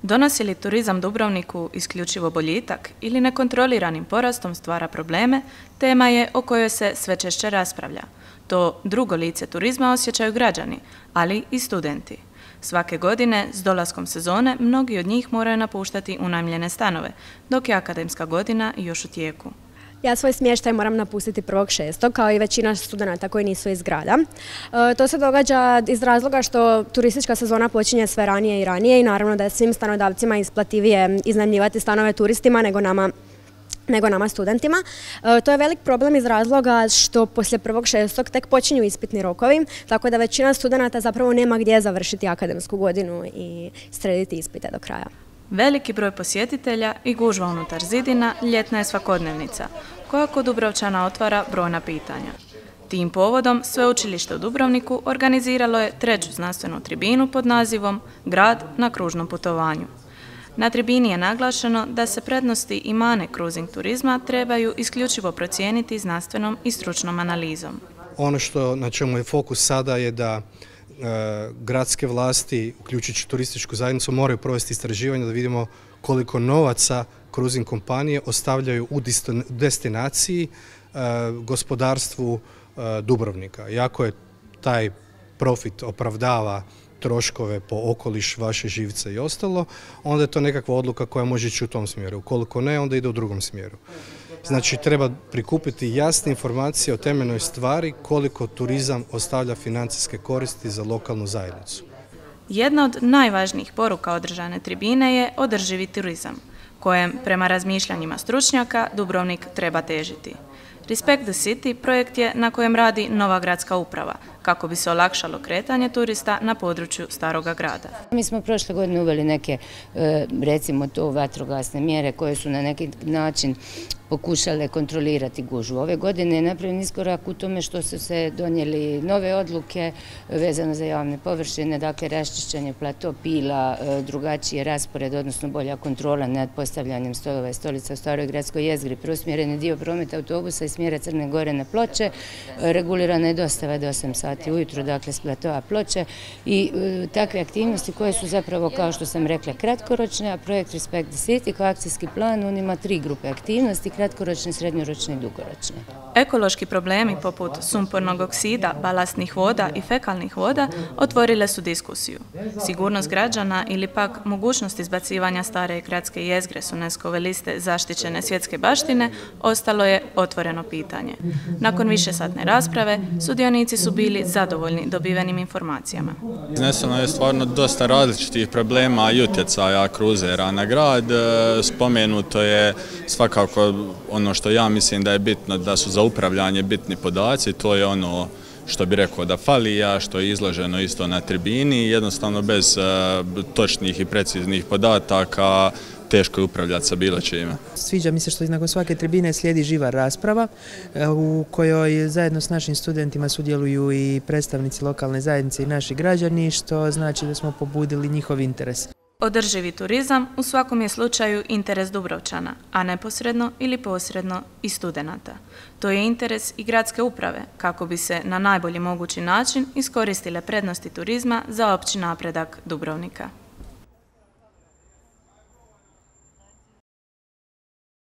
Donosi li turizam Dubrovniku isključivo boljitak ili nekontroliranim porastom stvara probleme, tema je o kojoj se sve češće raspravlja. To drugo lice turizma osjećaju građani, ali i studenti. Svake godine, s dolaskom sezone, mnogi od njih moraju napuštati unajmljene stanove, dok je akademska godina još u tijeku. Ja svoj smještaj moram napustiti 1.6. kao i većina studenata koji nisu iz grada. To se događa iz razloga što turistička sezona počinje sve ranije i ranije i naravno da je svim stanodavcima isplativije iznajmljivati stanove turistima nego nama studentima. To je velik problem iz razloga što poslije 1.6. tek počinju ispitni rokovi, tako da većina studenata zapravo nema gdje završiti akademsku godinu i srediti ispite do kraja. Veliki broj posjetitelja i gužva unutar zidina ljetna je svakodnevnica, koja kod Dubrovčana otvara brojna pitanja. Tim povodom Sveučilište u Dubrovniku organiziralo je treću znanstvenu tribinu pod nazivom Grad na kružnom putovanju. Na tribini je naglašeno da se prednosti i mane cruising turizma trebaju isključivo procijeniti znanstvenom i stručnom analizom. Ono na čemu je fokus sada je da gradske vlasti, uključujući turističku zajednicu, moraju provesti istraživanje da vidimo koliko novaca cruising kompanije ostavljaju u destinaciji gospodarstvu Dubrovnika. Iako je taj profit opravdava troškove po okoliš, vaše živce i ostalo, onda je to nekakva odluka koja može ići u tom smjeru. Ukoliko ne, onda ide u drugom smjeru. Znači, treba prikupiti jasne informacije o temeljnoj stvari koliko turizam ostavlja financijske koristi za lokalnu zajednicu. Jedna od najvažnijih poruka održane tribine je održivi turizam, kojem, prema razmišljanjima stručnjaka, Dubrovnik treba težiti. Respect the City projekt je na kojem radi nova gradska uprava, kako bi se olakšalo kretanje turista na području Staroga grada. Mi smo prošle godine uveli neke, recimo to, vatrogasne mjere koje su na neki način pokušale kontrolirati gužvu. Ove godine je napravljen iskorak u tome što su se donijeli nove odluke vezano za javne površine, dakle raščišćenje plato pila, drugačiji raspored, odnosno bolja kontrola nad postavljanjem stolova i stolica u Staroj gradskoj jezgri, preusmjeren je dio prometa autobusa iz smjera Crne Gore na Ploče, regulirana je dostava do 8 sati ujutro, dakle s platoa Ploče i takve aktivnosti koje su zapravo, kao što sam rekla, kratkoročne, a projekt Respect the City kao akcijski plan, on ima 3 grupe aktivnosti, kratkoročne, srednjoročne i dugoročne. Ekološki problemi poput sumpornog oksida, balastnih voda i fekalnih voda otvorile su diskusiju. Sigurnost građana ili pak mogućnost izbacivanja stare gradske jezgre s UNESCO-ve liste zaštićene svjetske baštine ostalo je otvoreno pitanje. Nakon višesatne rasprave, sudionici su bili zadovoljni dobivenim informacijama. Izneseno je stvarno dosta različitih problema i utjecaja kruzera na grad. Spomenuto je svakako ono što ja mislim da je bitno, da su za upravljanje bitni podaci, to je ono što bi rekao da fali, a što je izloženo isto na tribini. Jednostavno bez točnih i preciznih podataka teško je upravljati sa bilo čime. Sviđa mi se što nakon svake tribine slijedi živa rasprava u kojoj zajedno s našim studentima sudjeluju i predstavnici lokalne zajednice i naši građani, što znači da smo pobudili njihov interes. Održivi turizam u svakom je slučaju interes Dubrovčana, a neposredno ili posredno i studenata. To je interes i gradske uprave, kako bi se na najbolji mogući način iskoristile prednosti turizma za opći napredak Dubrovnika.